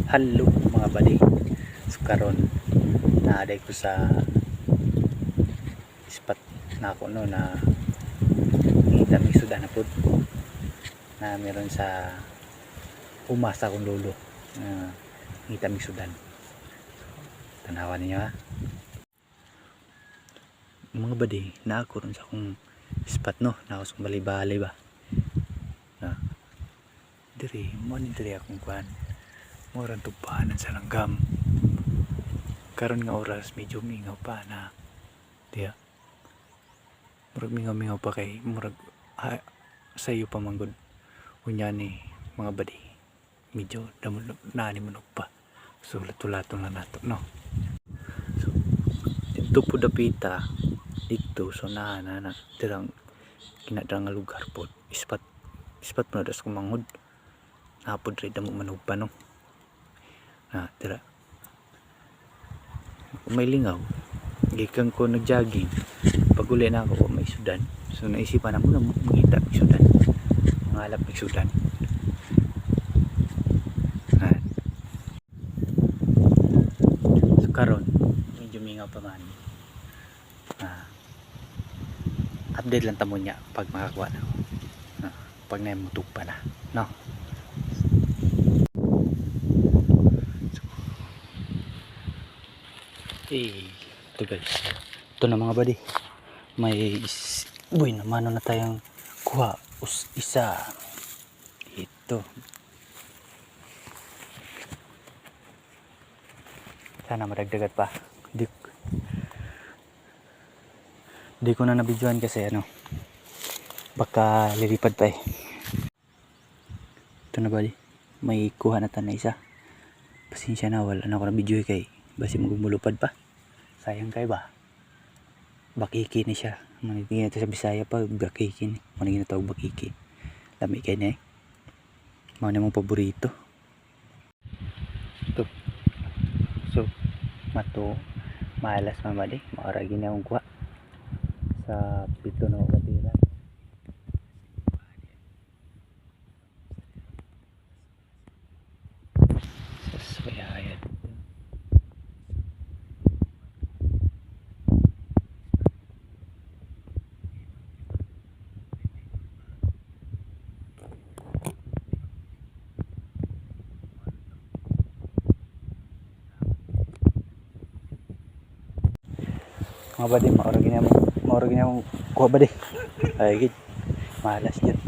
Hello mga bali. So karon naaday ko sa spot na ako no na daming sudan na pod na meron sa umasa kong lolo na daming sudan. Tanawan niyo ha. Mga bali na ako ron sa akong spot no na ako sa bali-bali ba. Na diri mo ni diri akong kuan. Murang tupanan sa langgam. Karon nga oras medyo mingaw pa na diya. Murag mingaw pa kay murag sayo pa manggod. Unya ni mga badi. Medyo nani manok pa. So latulaton na nato no. So dito po dapita dito so na dirang kinadrang nga lugar po. Spot mo na das kumangod. Napod rin damo manok pa no. Na tira may lingaw gikan ko nag-jogging pag uli na ako may sudan so naisipan na muna mangita ng sudan mangalap ng sudan so karon medyo mingaw pa man update lang tamo niya pag makakuha na pag naimutog pa na no. Ito guys, ito na mga buddy, may buhay naman na tayong kuha isa ito. Sana madagdagat pa. Di ko na nabidyoan kasi ano baka lilipad pa eh. Ito na buddy, may kuha na tayo na isa. Pasensya na wala na ako na video kay basi magumulupad pa. Sayang kay ba? Bakiki ni siya. Manigin ito sa Bisaya pa, bakiki ni. Manigin ito bakiki. Lami kay niya eh. Mga na mong paborito. Ito. So, malas mamali. Makaragi na akong kuha. Sa pito na batira. Saswayayad. Mga badi, maurag niya mong kuha badi. Ay gid, malas dyan.